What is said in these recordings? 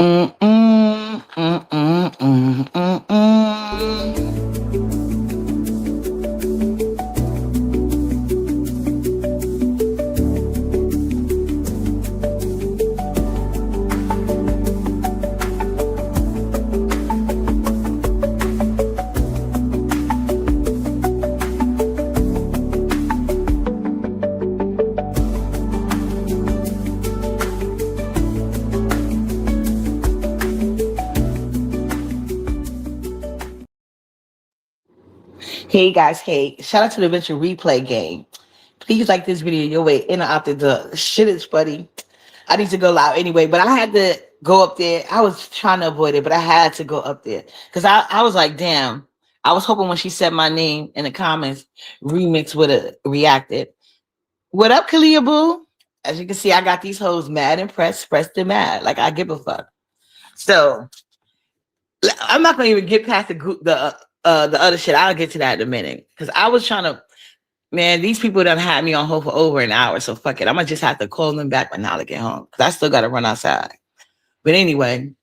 Mm, mm, mm, mm, mm, mm, mm. Hey guys, hey, shout out to the Venture Replay game. Please like this video your way in or out the door. Shit is funny. I need to go live anyway, but I had to go up there. I was trying to avoid it, but I had to go up there because I was like, damn. I was hoping when she said my name in the comments, Remix would have reacted. What up, Kalia Boo? As you can see, I got these hoes mad and pressed and mad. Like I give a fuck. So I'm not gonna even get past the other shit. I'll get to that in a minute because I was trying to. Man, these people done had me on hold for over an hour, so fuck it. I'm gonna just have to call them back when I get home because I still gotta run outside. But anyway,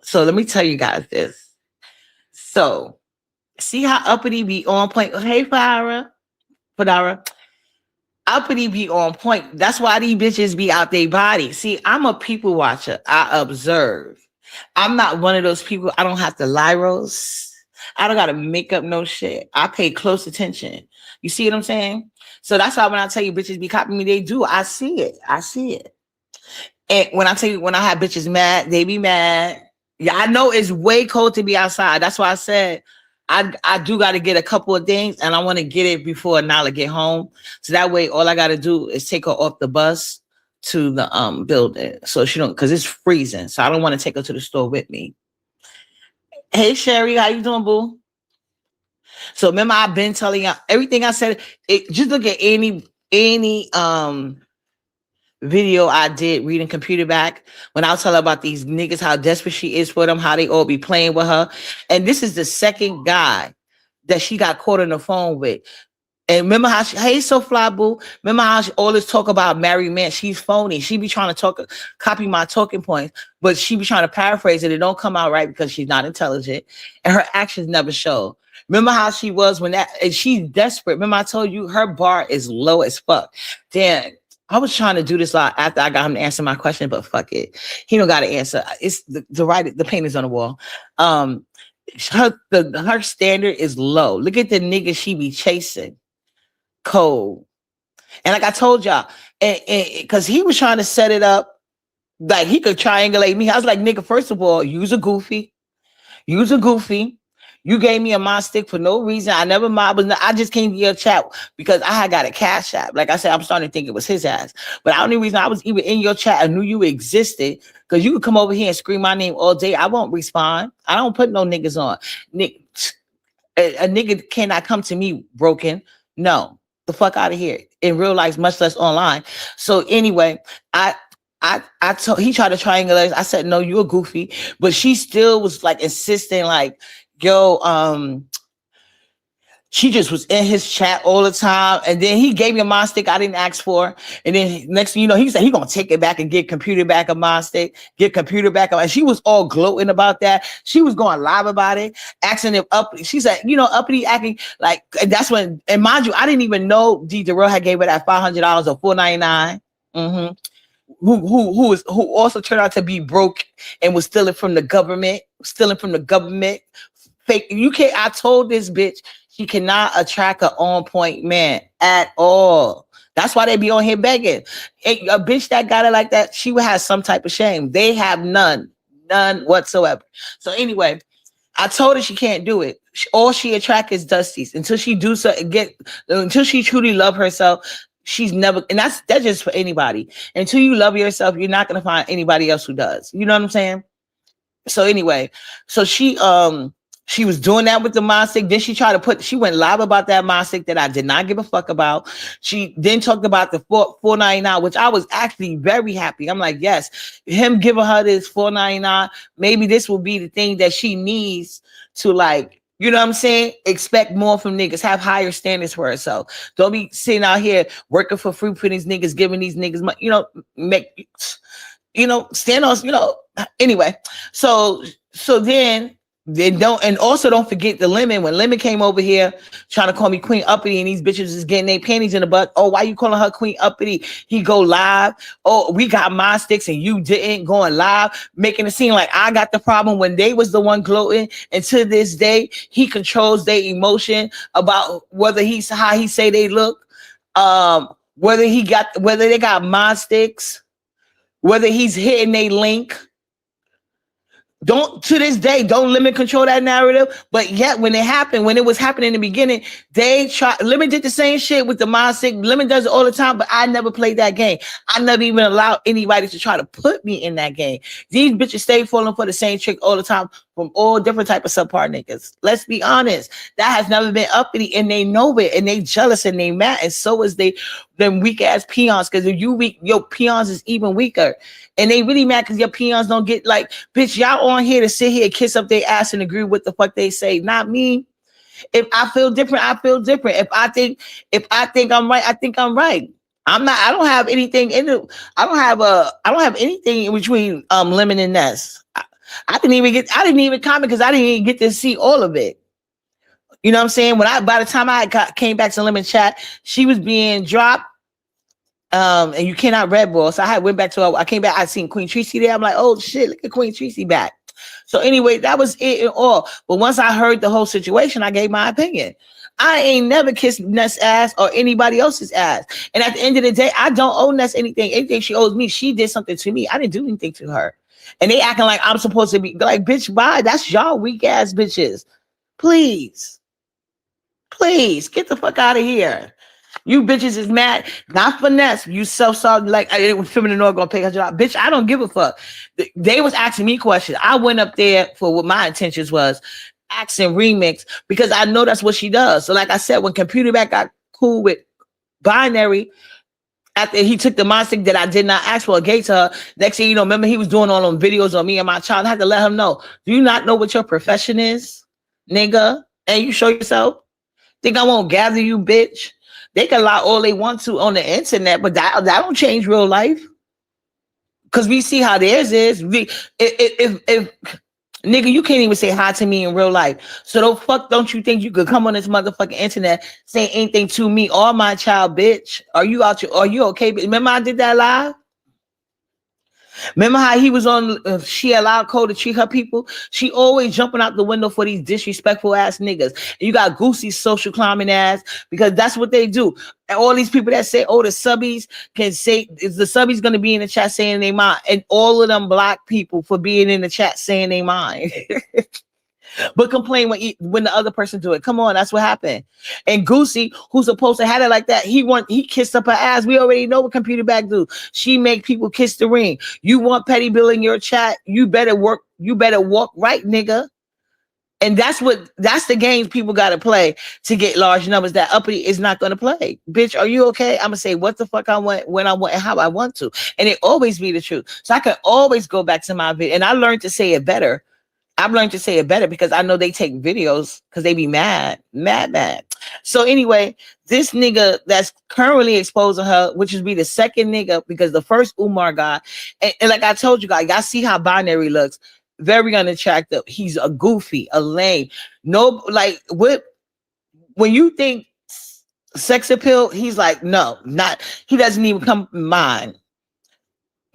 so let me tell you guys this. So see how Uppity be on point. Hey, Farah, Uppity be on point. That's why these bitches be out their body. See, I'm a people watcher. I observe. I'm not one of those people. I don't have to lie rose. I don't gotta make up no shit. I pay close attention. You see what I'm saying? So that's why when I tell you bitches be copying me, they do. I see it. I see it. And when I tell you when I have bitches mad, they be mad. Yeah, I know it's way cold to be outside. That's why I said I do got to get a couple of things, and I want to get it before Nala get home. So that way, all I got to do is take her off the bus to the building, so she don't because it's freezing. So I don't want to take her to the store with me. Hey Sherry, how you doing, boo? So remember, I've been telling you everything I said. Just look at any video I did reading computer back when I was telling her about these niggas, how desperate she is for them, how they all be playing with her. And this is the second guy that she got caught on the phone with. And remember how she, hey, so fly boo. Remember how she all this talk about married man? She's phony. She be trying to copy my talking points, but she be trying to paraphrase it. It don't come out right because she's not intelligent, and her actions never show. Remember how she was when that, and she's desperate. Remember I told you her bar is low as fuck. Damn, I was trying to do this lot after I got him to answer my question, but fuck it, he don't got to answer. It's the paint is on the wall. Her standard is low. Look at the nigga she be chasing. Cold. And like I told y'all, and because he was trying to set it up like he could triangulate me. I was like, nigga, first of all, use a goofy. Use a goofy. You gave me a mod stick for no reason. I never mod, but I just came to your chat because I had got a cash app. Like I said, I'm starting to think it was his ass. But the only reason I was even in your chat, I knew you existed because you could come over here and scream my name all day. I won't respond. I don't put no niggas on. A nigga cannot come to me broken. No, the fuck out of here in real life, much less online. So anyway, I told he tried to triangulate. I said, no, you're goofy. But she still was like insisting, like, yo, she just was in his chat all the time. And then he gave me a mod stick I didn't ask for. And then next thing you know, he said he gonna take it back and get computer back a mod stick, get computer back. And she was all gloating about that. She was going live about it, asking if she said, Uppity acting like, and that's when, and mind you, I didn't even know D Darrell had gave her that $500 or $499. Mm-hmm. Who also turned out to be broke and was stealing from the government, Fake. You can't. I told this bitch she cannot attract an on point man at all. That's why they be on here begging. A bitch that got it like that, she would have some type of shame. They have none whatsoever. So anyway, I told her she can't do it. All she attract is dusties until she do so until she truly love herself. She's never, and that's just for anybody. Until you love yourself, you're not gonna find anybody else who does. You know what I'm saying? So anyway, so she was doing that with the mod stick. Then she went live about that mod stick that I did not give a fuck about. She then talked about the $4.99, which I was actually very happy. I'm like, yes, him giving her this $4.99, maybe this will be the thing that she needs to, like, you know what I'm saying? Expect more from niggas. Have higher standards for herself. Don't be sitting out here working for free for these niggas, giving these niggas money. stand on, anyway. So then don't, and also don't forget the Lemon. When Lemon came over here trying to call me Queen Uppity, and these bitches is getting their panties in the butt. Oh, why you calling her Queen Uppity? He go live. Oh, we got my sticks and you didn't, going live, making it seem like I got the problem when they was the one gloating. And to this day, he controls their emotion about whether he's how he say they look, whether they got my sticks, whether he's hitting a link. Don't, to this day, don't Lemon control that narrative. But yet when it was happening in the beginning, Lemon did the same shit with the mindset. Lemon does it all the time, but I never played that game. I never even allowed anybody to try to put me in that game. These bitches stay falling for the same trick all the time from all different type of subpar niggas. Let's be honest. That has never been Uppity, and they know it, and they jealous, and they mad, and so is them weak ass peons. Because if you weak, your peons is even weaker. And they really mad because your peons don't get, like, bitch, y'all on here to sit here and kiss up their ass and agree with the fuck they say. Not me. If I feel different, I feel different. If I think I'm right, I think I'm right. I don't have anything in it. I don't have anything in between Lemon and Ness. I didn't even comment because I didn't even get to see all of it. You know what I'm saying? By the time I came back to Lemon chat, she was being dropped. And you cannot red ball. So I went back to her. I came back. I seen Queen Treecey there. I'm like, oh shit, look at Queen Treecey back. So anyway, that was it and all. But once I heard the whole situation, I gave my opinion. I ain't never kissed Ness ass or anybody else's ass. And at the end of the day, I don't owe Ness anything. Anything she owes me, she did something to me. I didn't do anything to her. And they acting like I'm supposed to be like, bitch, bye. That's y'all weak ass bitches. Please get the fuck out of here. You bitches is mad, not finesse. You self-solved, like, I was feminine or gonna pay her job. Bitch, I don't give a fuck. They was asking me questions. I went up there for what my intentions was, asking remix, because I know that's what she does. So like I said, when Computer Back got cool with Binary, after he took the mindset that I did not ask for, gave to her, next thing you know, remember he was doing all them videos on me and my child. I had to let him know, do you not know what your profession is, nigga? And you show yourself? Think I won't gather you, bitch? They can lie all they want to on the internet, but that don't change real life. Because we see how theirs is. If nigga, you can't even say hi to me in real life. So don't you think you could come on this motherfucking internet, say anything to me or my child, bitch? Are you okay? Remember I did that live? Remember how he was on, she allowed Cole to treat her people? She always jumping out the window for these disrespectful ass niggas. And you got Goosey social climbing ass, because that's what they do. And all these people that say, oh, the subbies can say, is the subbies going to be in the chat saying they mind? And all of them black people for being in the chat saying they mind. But complain when the other person do it. Come on, that's what happened. And Goosey, who's supposed to have it like that, he kissed up her ass. We already know what Computer Back do. She make people kiss the ring. You want Petty Bill in your chat? You better walk right, nigga. And that's the games people got to play to get large numbers that Uppity is not going to play. Bitch, are you okay? I'm going to say what the fuck I want, when I want, and how I want to. And it always be the truth. So I can always go back to my video. And I learned to say it better. I've learned to say it better because I know they take videos because they be mad. So anyway, this nigga that's currently exposing her, which would be the second nigga, because the first Umar guy, and like I told you guys, y'all see how Binary looks. Very unattractive. He's a goofy, a lame. No, like what? When you think sex appeal, he's like, no, not. He doesn't even come to mind.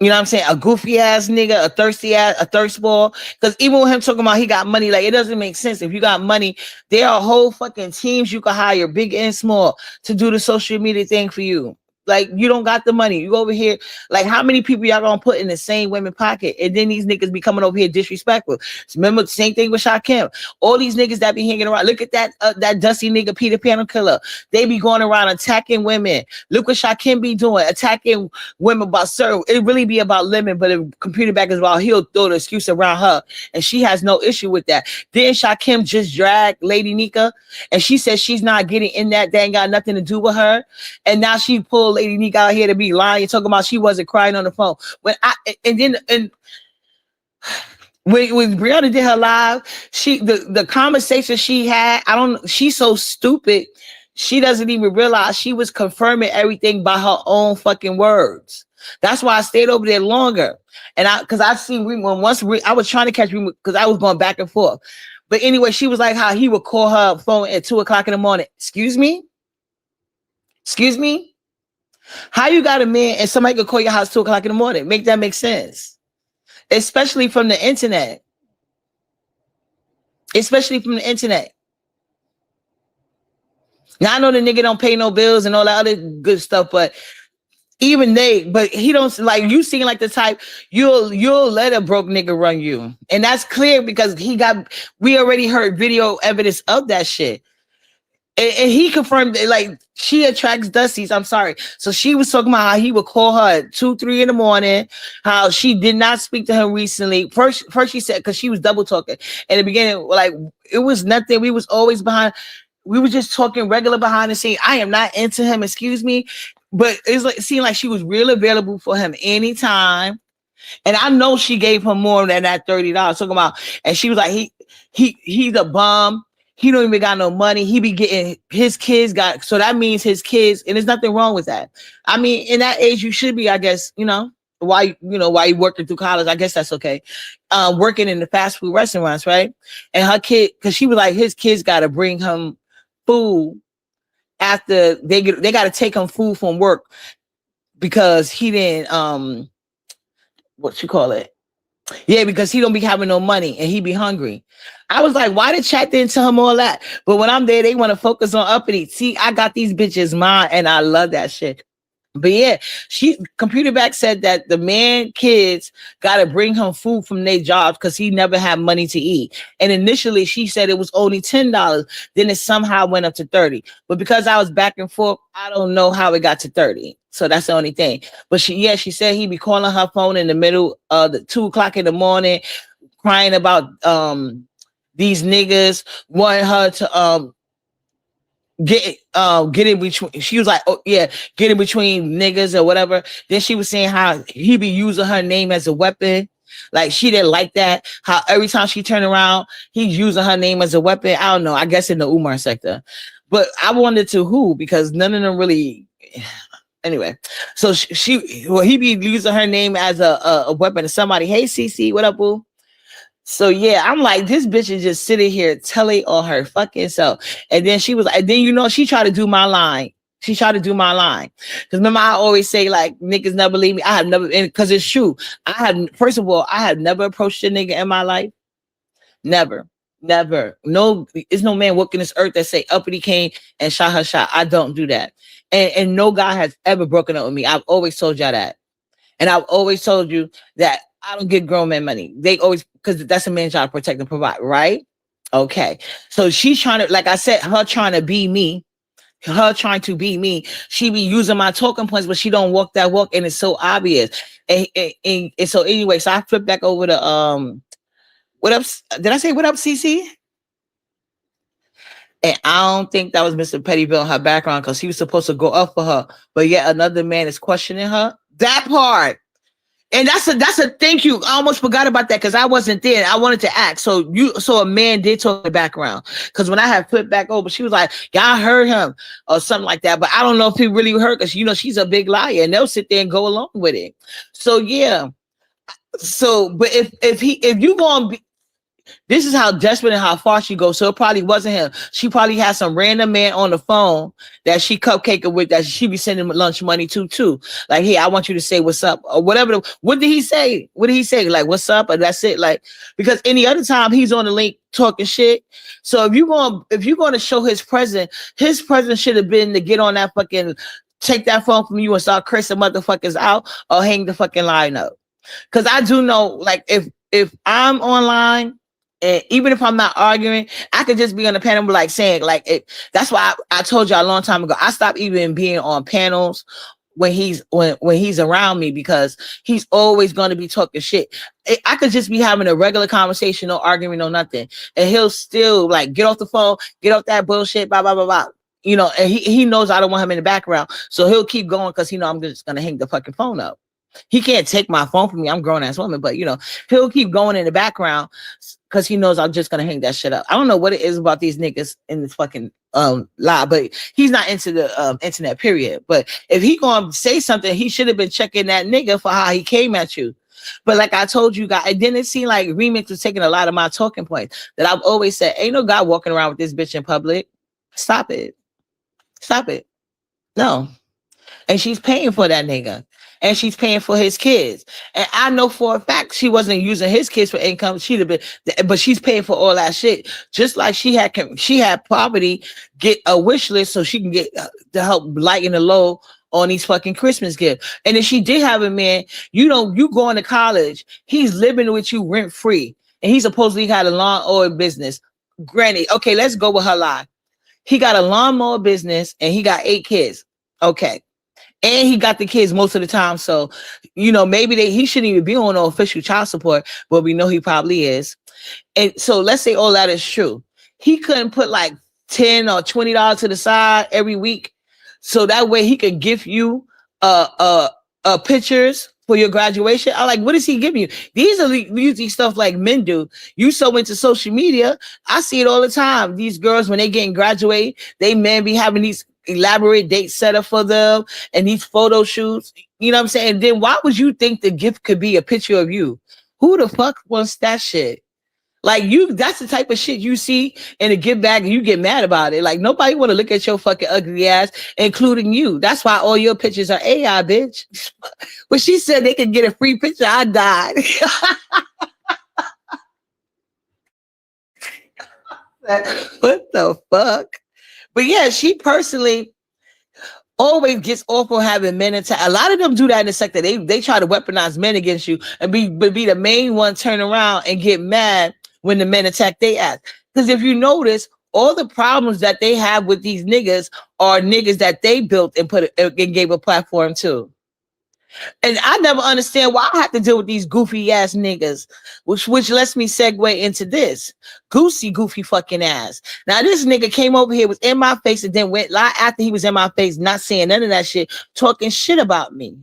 You know what I'm saying? A goofy ass nigga, a thirsty ass, a thirst ball. Because even with him talking about he got money, like, it doesn't make sense. If you got money, there are whole fucking teams you can hire, big and small, to do the social media thing for you. Like, you don't got the money. You over here, like, how many people y'all gonna put in the same women pocket? And then these niggas be coming over here disrespectful. Remember the same thing with Shakim. All these niggas that be hanging around. Look at that dusty nigga Peter Pan killer. They be going around attacking women. Look what Shakim be doing, attacking women about certain. It really be about Lemon, but if Computer Back as well, he'll throw the excuse around her, and she has no issue with that. Then Shakim just dragged Lady Nika, and she said she's not getting in that. They ain't got nothing to do with her, and now she pulled Lady Nika out here to be lying, talking about she wasn't crying on the phone. When Brianna did her live, the conversation she had, she's so stupid. She doesn't even realize she was confirming everything by her own fucking words. That's why I stayed over there longer. And because I've seen when I was trying to catch Remo because I was going back and forth. But anyway, she was like how he would call her phone at 2 o'clock in the morning. Excuse me? Excuse me? How you got a man and somebody could call your house 2 o'clock in the morning? Make that make sense. Especially from the internet. Especially from the internet. Now I know the nigga don't pay no bills and all that other good stuff, but but he don't like you seem like the type you'll let a broke nigga run you. And that's clear because we already heard video evidence of that shit. And he confirmed that, like, she attracts Dusties. I'm sorry. So she was talking about how he would call her at 2, 3 in the morning, how she did not speak to him recently. First she said, because she was double talking. In the beginning, like, it was nothing. We was always behind. We were just talking regular behind the scene. I am not into him, excuse me. But it seemed like she was real available for him anytime. And I know she gave him more than that $30. Talking about, and she was like, he's a bum. He don't even got no money. He be getting his kids got, so that means his kids, and there's nothing wrong with that. I mean, in that age, you should be, I guess, while you working through college, I guess that's okay. Working in the fast food restaurants, right? And her kid, because she was like, his kids got to bring him food after they got to take him food from work because he didn't, what you call it? Yeah, because he don't be having no money and he be hungry. I was like, why the chat didn't tell him all that? But when I'm there, they want to focus on uppity. See, I got these bitches mine and I love that shit. But yeah, Computer Back said that the man kids got to bring him food from their jobs because he never had money to eat. And initially she said it was only $10. Then it somehow went up to 30. But because I was back and forth, I don't know how it got to 30. So that's the only thing. But she said he'd be calling her phone in the middle of the 2 o'clock in the morning, crying about these niggas, wanting her to get in between. She was like, oh yeah, get in between niggas or whatever. Then she was saying how he be using her name as a weapon. Like she didn't like that. How every time she turned around, he's using her name as a weapon. I don't know. I guess in the Umar sector. But I wondered to who, because none of them really. Anyway, so he be using her name as a weapon to somebody. Hey, CC, what up, boo? So yeah, I'm like, this bitch is just sitting here telling on her fucking self. And then she was like, then she tried to do my line. She tried to do my line. Because remember, I always say, like, niggas never leave me. I have never, because it's true. First of all, I have never approached a nigga in my life. Never. No, it's no man walking this earth that say uppity came and shot her shot. I don't do that. And no guy has ever broken up with me. I've always told y'all that. And I've always told you that I don't get grown men money. They always, because that's a man's job to protect and provide, right? Okay. So she's trying to, like I said, her trying to be me. She be using my talking points, but she don't walk that walk, and it's so obvious. And so anyway, so I flipped back over to what up? Did I say what up, CC? And I don't think that was Mr. Pettyville in her background because he was supposed to go up for her, but yet another man is questioning her. That part. And that's a thank you. I almost forgot about that because I wasn't there. I wanted to ask. So a man did talk in the background. Because when I had flipped back over, she was like, y'all heard him or something like that. But I don't know if he really heard, because she's a big liar and they'll sit there and go along with it. So yeah. So but if you gonna be, this is how desperate and how far she goes. So it probably wasn't him. She probably had some random man on the phone that she cupcaking with, that she be sending lunch money to too. Like, hey, I want you to say what's up or whatever. What did he say? Like, what's up? And that's it. Like, because any other time he's on the link talking shit. So if you're going to show his presence should have been to get on that fucking, take that phone from you and start cursing motherfuckers out or hang the fucking line up. Because I do know, like, if I'm online, and even if I'm not arguing, I could just be on the panel, like saying, like, that's why I told y'all a long time ago, I stopped even being on panels when he's around me, because he's always going to be talking shit. I could just be having a regular conversation, no arguing, no nothing, and he'll still like get off the phone, get off that bullshit, blah blah blah blah. And he knows I don't want him in the background, so he'll keep going because I'm just gonna hang the fucking phone up. He can't take my phone from me. I'm a grown ass woman, but he'll keep going in the background because he knows I'm just gonna hang that shit up. I don't know what it is about these niggas in this fucking lie, but he's not into the internet period. But if he gonna say something, he should have been checking that nigga for how he came at you. But like I told you guys, it didn't seem like Remix was taking a lot of my talking points that I've always said. Ain't no guy walking around with this bitch in public. Stop it. Stop it. No. And she's paying for that nigga. And she's paying for his kids. And I know for a fact she wasn't using his kids for income. She'd have been, but she's paying for all that shit. Just like she had poverty get a wish list so she can get to help lighten the load on these fucking Christmas gifts. And if she did have a man, you going to college, he's living with you rent free. And he supposedly had a lawnmower business. Granny, okay, let's go with her lie. He got a lawnmower business and he got 8 kids. Okay. And he got the kids most of the time. So, maybe he shouldn't even be on no official child support, but we know he probably is. And so let's say all that is true. He couldn't put like $10 or $20 to the side every week. So that way he could give you pictures for your graduation. I'm like, what is he giving you? These are usually stuff like men do. You so into social media. I see it all the time. These girls, when they getting graduated, they men be having these elaborate dates set up for them and these photo shoots. You know what I'm saying? Then why would you think the gift could be a picture of you? Who the fuck wants that shit? Like that's the type of shit you see in a gift bag and you get mad about it. Like nobody want to look at your fucking ugly ass, including you. That's why all your pictures are AI, bitch. When she said they could get a free picture, I died. What the fuck? But yeah, she personally always gets off on having men attack. A lot of them do that in the sector. They try to weaponize men against you and be the main one, turn around and get mad when the men attack they ass. Because if you notice, all the problems that they have with these niggas are niggas that they built and gave a platform to. And I never understand why I have to deal with these goofy ass niggas, which lets me segue into this goofy fucking ass. Now this nigga came over here, was in my face, and then went live after he was in my face, not saying none of that shit, talking shit about me.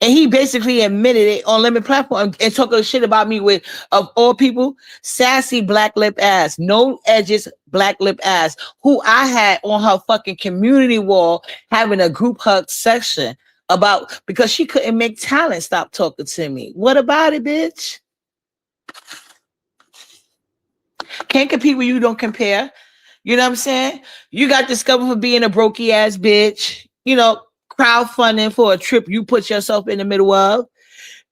And he basically admitted it on Lemon Platform and talking shit about me with, of all people, sassy black lip ass, no edges black lip ass, who I had on her fucking community wall having a group hug section about because she couldn't make talent stop talking to me. What about it, bitch? Can't compete when you don't compare. You know what I'm saying? You got discovered for being a brokey ass bitch. Crowdfunding for a trip you put yourself in the middle of,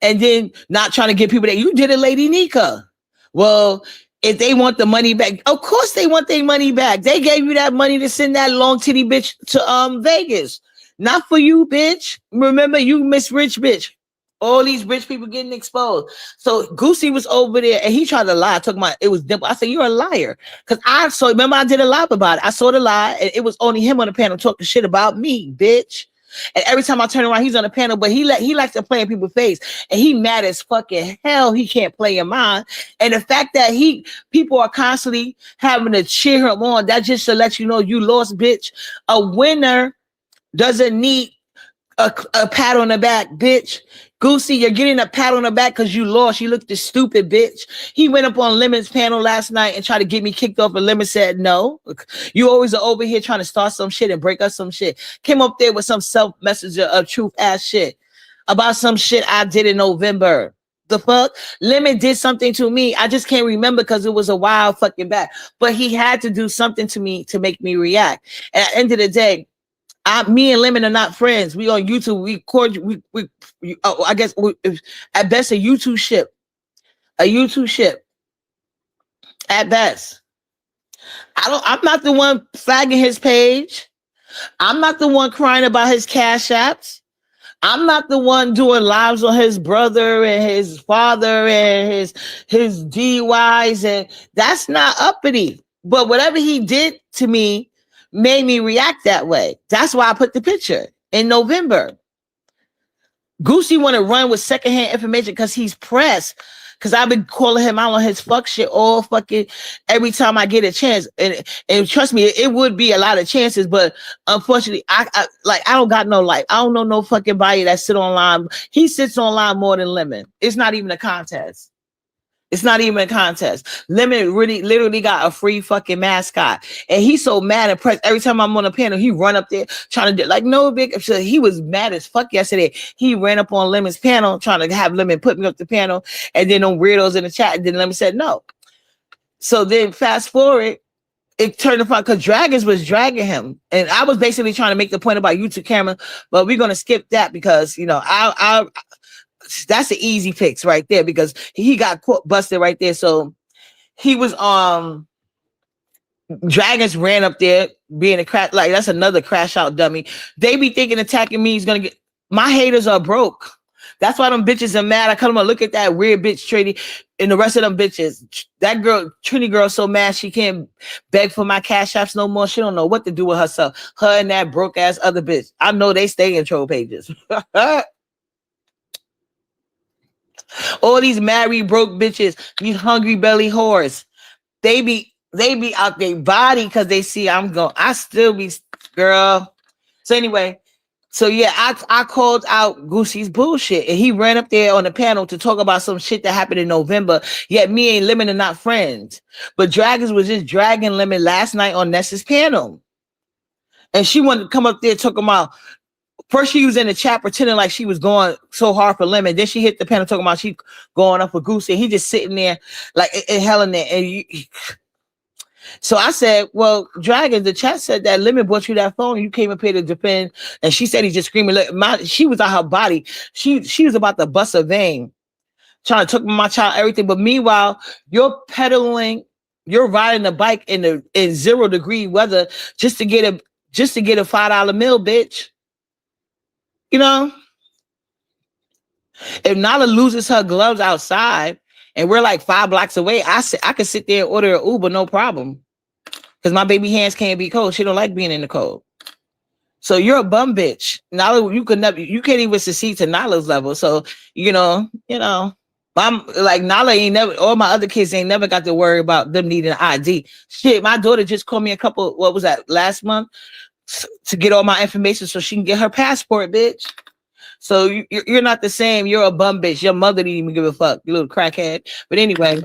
and then not trying to get people that you did it, Lady Nika. Well, if they want the money back, of course they want their money back. They gave you that money to send that long titty bitch to Vegas. Not for you, bitch. Remember, you Miss Rich bitch. All these rich people getting exposed. So Goosey was over there and he tried to lie. Talking about it was Dimple. I said, you're a liar. Because remember I did a live about it. I saw the lie and it was only him on the panel talking shit about me, bitch. And every time I turn around, he's on the panel, but he likes to play in people's face. And he mad as fucking hell he can't play in mine. And the fact that people are constantly having to cheer him on, that just to let you know you lost, bitch. A winner doesn't need a pat on the back, bitch. Goosey, you're getting a pat on the back because you lost. You looked this stupid, bitch. He went up on Lemon's panel last night and tried to get me kicked off, and Lemon said no. You always are over here trying to start some shit and break up some shit. Came up there with some self-messenger of truth ass shit about some shit I did in November. The fuck? Lemon did something to me. I just can't remember because it was a while fucking back. But he had to do something to me to make me react. And at the end of the day, me and Lemon are not friends. We on YouTube. I guess at best a YouTube ship. A YouTube ship. At best. I'm not the one flagging his page. I'm not the one crying about his cash apps. I'm not the one doing lives on his brother and his father and his DUIs, and that's not uppity. But whatever he did to me made me react that way. That's why I put the picture in November. Goosey want to run with secondhand information because he's pressed. Cause I've been calling him out on his fuck shit all fucking every time I get a chance. And trust me, it would be a lot of chances, but unfortunately, I don't got no life. I don't know no fucking body that sit online. He sits online more than Lemon. It's not even a contest. It's not even a contest. Lemon really literally got a free fucking mascot. And he's so mad and pressed. Every time I'm on a panel, he run up there trying to do like no big. So he was mad as fuck yesterday. He ran up on Lemon's panel trying to have Lemon put me up the panel. And then on weirdos in the chat. And then Lemon said no. So then fast forward, it turned to fun because Dragons was dragging him. And I was basically trying to make the point about YouTube camera, but we're gonna skip that because I that's an easy fix right there because he got busted right there. So he was Dragons ran up there being a crash, like that's another crash out dummy. They be thinking attacking me is gonna get my haters are broke. That's why them bitches are mad. I come on, look at that weird bitch Trinity and the rest of them bitches. That girl, Trinity girl, so mad she can't beg for my cash apps no more. She don't know what to do with herself. Her and that broke ass other bitch. I know they stay in troll pages. All these married broke bitches, these hungry belly whores, they be out their body because they see I'm going. I still be girl. So anyway, so yeah, I called out Goosey's bullshit, and he ran up there on the panel to talk about some shit that happened in November. Yet me and Lemon are not friends. But Dragons was just dragging Lemon last night on Nessa's panel, and she wanted to come up there talking about. First, she was in the chat pretending like she was going so hard for Lemon. Then she hit the panel talking about she going up for Goosey. He just sitting there like in hell in there. And so I said, well, Dragon, the chat said that Lemon bought you that phone. You came up here to defend. And she said he just screaming. She was on her body. She was about to bust a vein. Trying to take my child, everything. But meanwhile, you're pedaling, you're riding a bike in 0 degree weather just to get a $5 meal, bitch. You know, if Nala loses her gloves outside and we're like 5 blocks away, I could sit there and order an Uber, no problem. Because my baby hands can't be cold. She don't like being in the cold. So you're a bum bitch. Nala, you can't even succeed to Nala's level. So, I'm like Nala ain't never, all my other kids ain't never got to worry about them needing an ID. Shit, my daughter just called me what was that, last month? To get all my information so she can get her passport, bitch. So you're not the same. You're a bum bitch. Your mother didn't even give a fuck, you little crackhead. But anyway,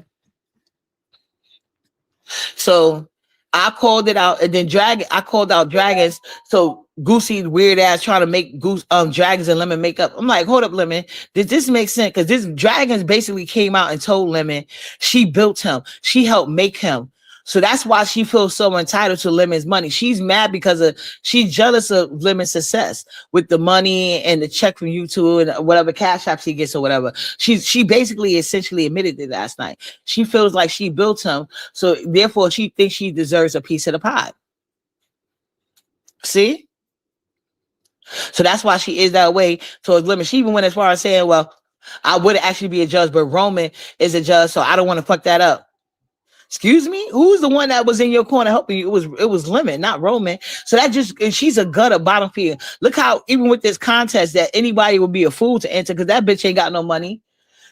so I called it out, and then I called out Dragons. So Goosey weird ass trying to make Dragons and Lemon make up. I'm like, hold up, Lemon. Did this make sense? Because this Dragons basically came out and told Lemon she built him. She helped make him. So that's why she feels so entitled to Lemon's money. She's mad because she's jealous of Lemon's success with the money and the check from YouTube and whatever cash app she gets or whatever. She basically essentially admitted it last night. She feels like she built him, so therefore she thinks she deserves a piece of the pie. See? So that's why she is that way towards Lemon. She even went as far as saying, well, I would actually be a judge, but Roman is a judge, so I don't want to fuck that up. Excuse me? Who's the one that was in your corner helping you? It was Lemon, not Roman. So she's a gutter bottom feeder. Look how even with this contest that anybody would be a fool to enter because that bitch ain't got no money.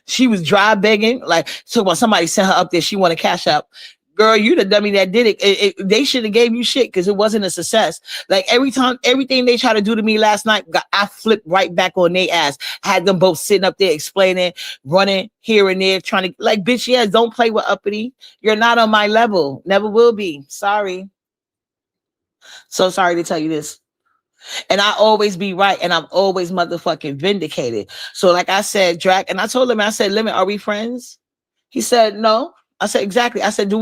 She was dry begging, like talking about somebody sent her up there. She want to cash up. Girl, you the dummy that did it. They should have gave you shit because it wasn't a success. Like everything they tried to do to me last night, I flipped right back on their ass. Had them both sitting up there explaining, running here and there, trying to like, bitch, yeah, don't play with Uppity. You're not on my level. Never will be. Sorry. So sorry to tell you this. And I always be right, and I'm always motherfucking vindicated. So like I said, Drac, and I told him, I said, Lemon, are we friends? He said, no. I said, exactly. I said,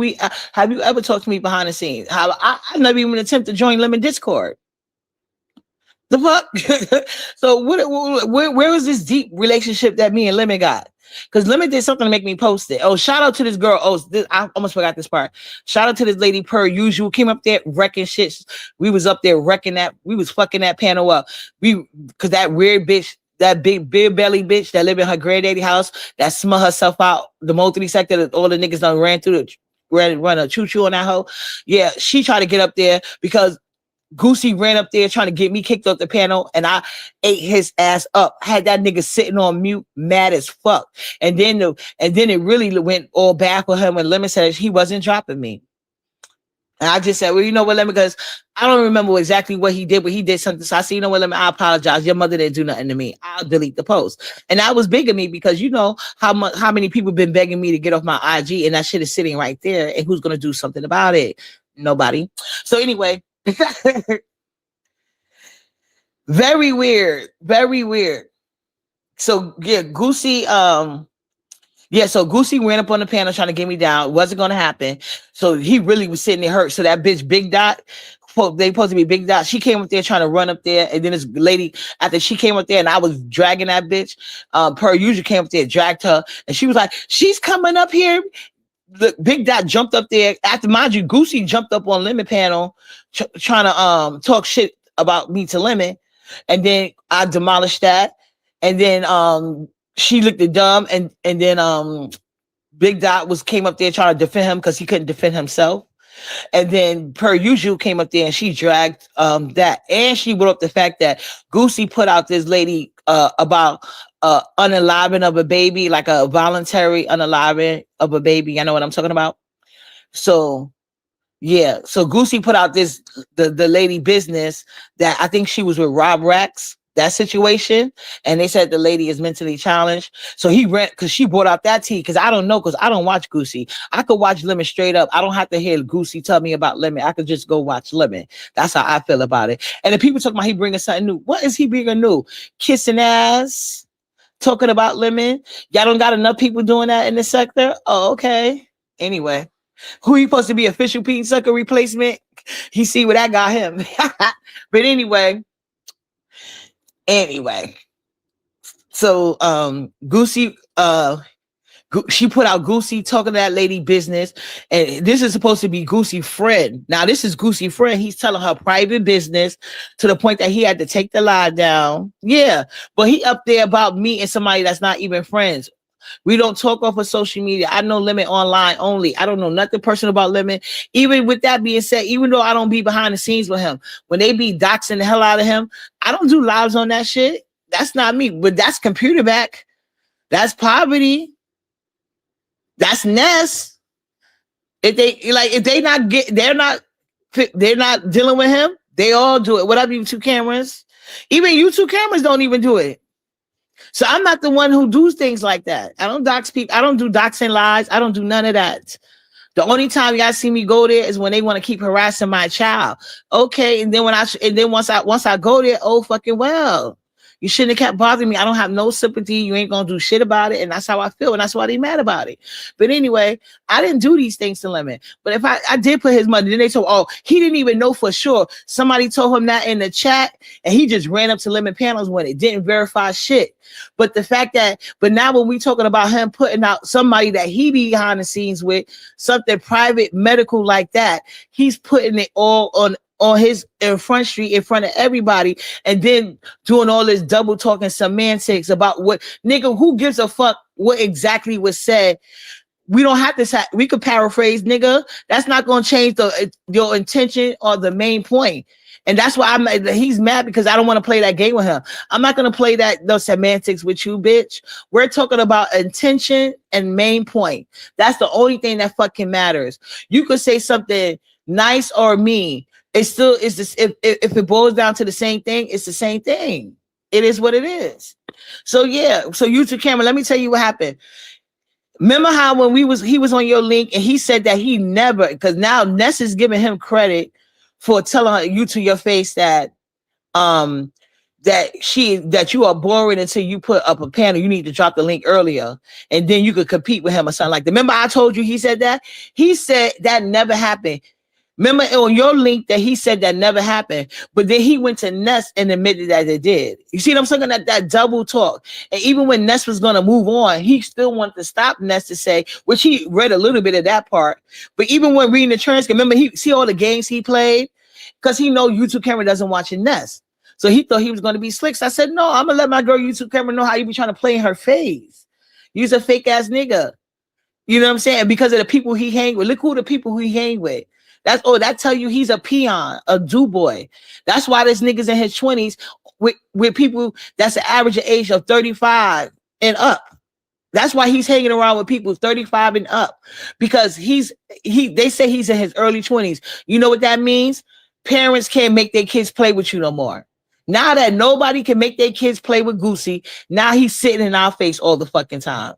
have you ever talked to me behind the scenes? I never even attempt to join Lemon Discord. The fuck? So where was this deep relationship that me and Lemon got? Because Lemon did something to make me post it. Oh, shout out to this girl. Oh, I almost forgot this part. Shout out to this lady per usual. Came up there wrecking shit. We was up there wrecking that. We was fucking that panel up. Because that weird bitch, that big belly bitch that live in her granddaddy house that smell herself out, the multi sector that all the niggas done run a choo-choo on that hoe. Yeah, she tried to get up there because Goosey ran up there trying to get me kicked off the panel, and I ate his ass up. Had that nigga sitting on mute, mad as fuck. And then it really went all bad for him when Lemon said he wasn't dropping me. And I just said, well, you know what, Lemon, because I don't remember exactly what he did, but he did something. So I said, you know what, Lemon, I apologize. Your mother didn't do nothing to me. I'll delete the post. And that was big of me because you know how many people been begging me to get off my IG, and that shit is sitting right there. And who's gonna do something about it? Nobody. So anyway, very weird, very weird. So yeah, Goosey ran up on the panel trying to get me down. It wasn't going to happen. So he really was sitting there hurt. So that bitch, Big Dot, they supposed to be Big Dot. She came up there trying to run up there. And then this lady, after she came up there and I was dragging that bitch, per usual came up there, dragged her. And she was like, she's coming up here. Look, Big Dot jumped up there. After, mind you, Goosey jumped up on Lemon panel trying to talk shit about me to Lemon. And then I demolished that. And then she looked at dumb, and then Big Dot came up there trying to defend him because he couldn't defend himself. And then per usual came up there and she dragged that, and she brought up the fact that Goosey put out this lady about unaliving of a baby, like a voluntary unaliving of a baby. I know what I'm talking about. So yeah, so Goosey put out the lady business that I think she was with Rob Rex. That situation, and they said the lady is mentally challenged. So he ran because she brought out that tea. Because I don't know, because I don't watch Goosey. I could watch Lemon straight up. I don't have to hear Goosey tell me about Lemon. I could just go watch Lemon. That's how I feel about it. And the people talking about he bringing something new. What is he bringing new? Kissing ass, talking about Lemon. Y'all don't got enough people doing that in the sector. Oh, okay. Anyway, who he supposed to be? Official Pete Sucker replacement? He see what that got him. But Anyway, so Goosey, she put out Goosey talking to that lady business, and this is supposed to be Goosey friend. Now this is Goosey friend. He's telling her private business to the point that he had to take the lie down. Yeah, but he up there about me and somebody that's not even friends. We don't talk off of social media. I know Lemon online only. I don't know nothing personal about Lemon. Even with that being said, even though I don't be behind the scenes with him, when they be doxing the hell out of him, I don't do lives on that shit. That's not me. But that's computer back. That's poverty. That's Ness. If they're not dealing with him, they all do it. What up, YouTube cameras? Even YouTube cameras don't even do it. So I'm not the one who does things like that. I don't dox people. I don't do doxing lies. I don't do none of that. The only time y'all see me go there is when they want to keep harassing my child. Okay, and then once I go there, oh fucking well. You shouldn't have kept bothering me. I don't have no sympathy. You ain't gonna do shit about it. And that's how I feel. And that's why they mad about it. But anyway, I didn't do these things to Lemon. But if I did put his money, then they told, oh, he didn't even know for sure. Somebody told him that in the chat, and he just ran up to Lemon panels when it didn't verify shit. But the fact that, but now when we talking about him putting out somebody that he be behind the scenes with, something private medical like that, he's putting it all on his in front street in front of everybody, and then doing all this double talking semantics about what nigga, who gives a fuck what exactly was said. We don't have to we could paraphrase, nigga. That's not going to change your intention or the main point. And that's why he's mad, because I don't want to play that game with him. I'm not going to play those semantics with you, bitch. We're talking about intention and main point. That's the only thing that fucking matters. You could say something nice or mean. It still is this. If it boils down to the same thing, it's the same thing. It is what it is. So yeah. So YouTube camera, let me tell you what happened. Remember how when he was on your link and he said that he never, because now Ness is giving him credit for telling you to your face that that you are boring until you put up a panel. You need to drop the link earlier, and then you could compete with him or something like that. Remember I told you he said that? He said that never happened. Remember on your link that he said that never happened, but then he went to Ness and admitted that it did. You see what I'm saying? That double talk. And even when Ness was going to move on, he still wanted to stop Ness to say, which he read a little bit of that part. But even when reading the transcript, remember he see all the games he played, because he know YouTube camera doesn't watch Ness. So he thought he was going to be slick. So I said, no, I'm going to let my girl YouTube camera know how you be trying to play in her face. You's a fake ass nigga. You know what I'm saying? Because of the people he hang with. Look who the people he hang with. That tell you he's a peon, a do boy. That's why this niggas in his 20s with people that's the average age of 35 and up. That's why he's hanging around with people 35 and up, because they say he's in his early 20s. You know what that means? Parents can't make their kids play with you no more. Now that nobody can make their kids play with Goosey, now he's sitting in our face all the fucking time.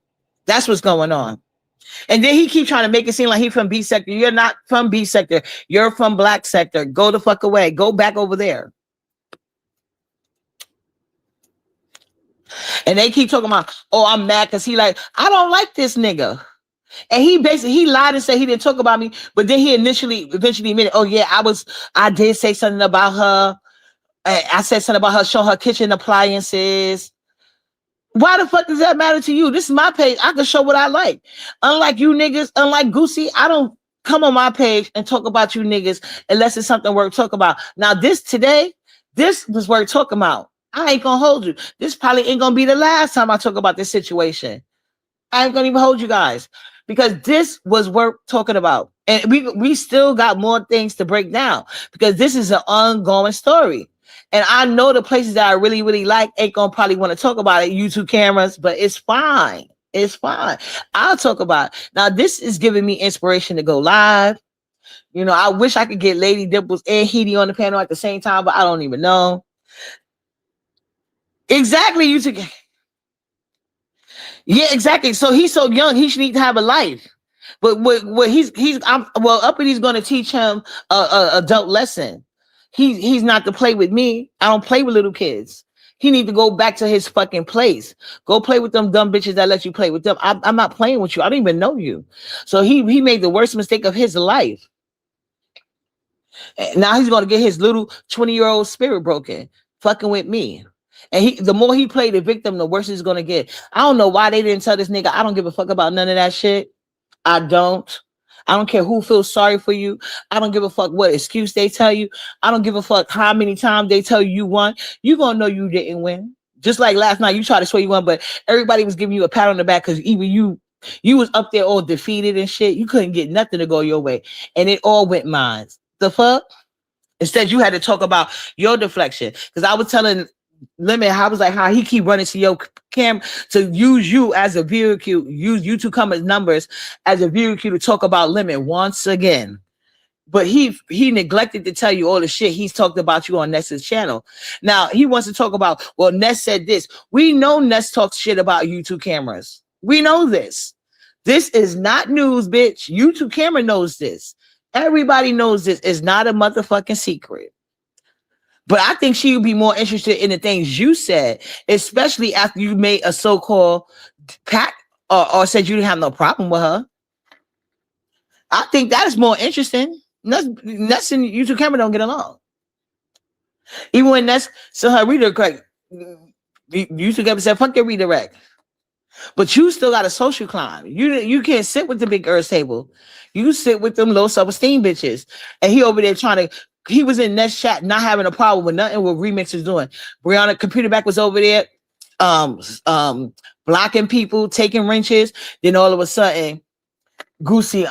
That's what's going on. And then he keep trying to make it seem like he's from B sector. You're not from B sector. You're from black sector. Go the fuck away. Go back over there. And they keep talking about, oh, I'm mad because he like, I don't like this nigga. And he lied and said he didn't talk about me, but then he eventually admitted, oh yeah, I did say something about her. I said something about her showing her kitchen appliances. Why the fuck does that matter to you? This is my page. I can show what I like. Unlike you niggas, unlike Goosey, I don't come on my page and talk about you niggas unless it's something worth talking about. Now this was worth talking about. I ain't gonna hold you. This probably ain't gonna be the last time I talk about this situation. I ain't gonna even hold you guys, because this was worth talking about. And we still got more things to break down, because this is an ongoing story. And I know the places that I really, really like ain't gonna probably want to talk about it, YouTube cameras, but it's fine. It's fine. I'll talk about it. Now, this is giving me inspiration to go live. You know, I wish I could get Lady Dimples and Heidi on the panel at the same time, but I don't even know. Exactly, YouTube. Yeah, exactly. So he's so young, he should need to have a life. But Uppity's going to teach him a adult lesson. He's not to play with me. I don't play with little kids. He need to go back to his fucking place. Go play with them dumb bitches that let you play with them. I'm not playing with you. I don't even know you. So he made the worst mistake of his life. And now he's going to get his little 20-year-old spirit broken, fucking with me. And the more he played the victim, the worse he's going to get. I don't know why they didn't tell this nigga, I don't give a fuck about none of that shit. I don't care who feels sorry for you. I don't give a fuck what excuse they tell you. I don't give a fuck how many times they tell you won. You gonna know you didn't win. Just like last night, you tried to swear you won, but everybody was giving you a pat on the back because even you was up there all defeated and shit. You couldn't get nothing to go your way. And it all went mine. The fuck? Instead, you had to talk about your deflection. Because I was telling Lemon, I was like, how he keep running to your cam to use you as a vehicle, use you to come as numbers as a vehicle to talk about Lemon once again. But he neglected to tell you all the shit he's talked about you on Ness's channel. Now he wants to talk about, well, Ness said this. We know Ness talks shit about YouTube cameras. We know this. This is not news, bitch. YouTube camera knows this. Everybody knows this. It's not a motherfucking secret. But I think she would be more interested in the things you said, especially after you made a so-called pact or said you didn't have no problem with her. I think that is more interesting. Ness and YouTube camera don't get along. Even when Ness saw her redirect, YouTube camera said, fuck your redirect. But you still got a social climb. You can't sit with the big earth table. You sit with them low self-esteem bitches. And he over there trying to, he was in Ness chat, not having a problem with nothing what Remix is doing. Brianna Computer Back was over there, blocking people, taking wrenches. Then all of a sudden, Goosey,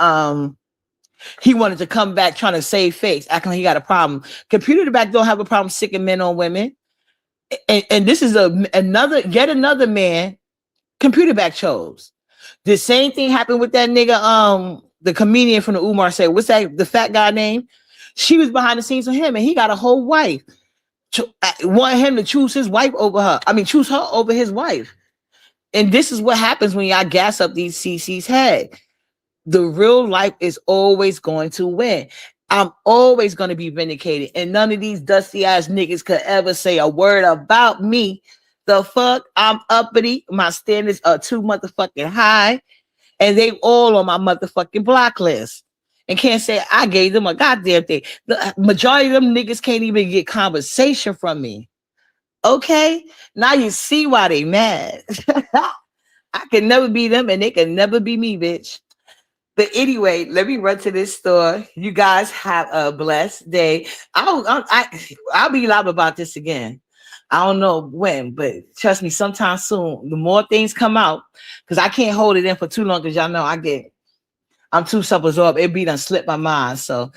he wanted to come back trying to save face, acting like he got a problem. Computer Back don't have a problem sicking men on women. And this is yet another man Computer Back chose. The same thing happened with that nigga, the comedian from the Umar said, what's that, the fat guy name? She was behind the scenes with him, and he got a whole wife. Want him to choose his wife over her. I mean, choose her over his wife. And this is what happens when y'all gas up these CC's head. The real life is always going to win. I'm always going to be vindicated. And none of these dusty ass niggas could ever say a word about me. The fuck? I'm uppity. My standards are too motherfucking high. And they all on my motherfucking block list. And can't say I gave them a goddamn thing. The majority of them niggas can't even get conversation from me. Okay? Now you see why they mad. I can never be them and they can never be me, bitch. But anyway, let me run to this store. You guys have a blessed day. I'll be live about this again. I don't know when, but trust me, sometime soon. The more things come out, because I can't hold it in for too long, because y'all know I'm too self-absorbed. It be done slipped my mind. So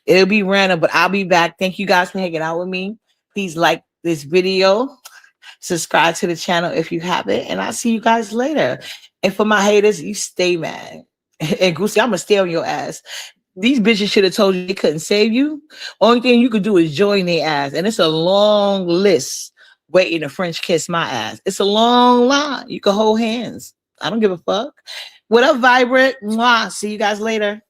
It'll be random, but I'll be back. Thank you guys for hanging out with me. Please like this video, subscribe to the channel if you haven't, and I'll see you guys later. And for my haters, you stay mad. And Goosey, I'm gonna stay on your ass. These bitches should have told you they couldn't save you. Only thing you could do is join their ass. And it's a long list waiting to French kiss my ass. It's a long line. You can hold hands. I don't give a fuck. What up, Vibrant? Mwah. See you guys later.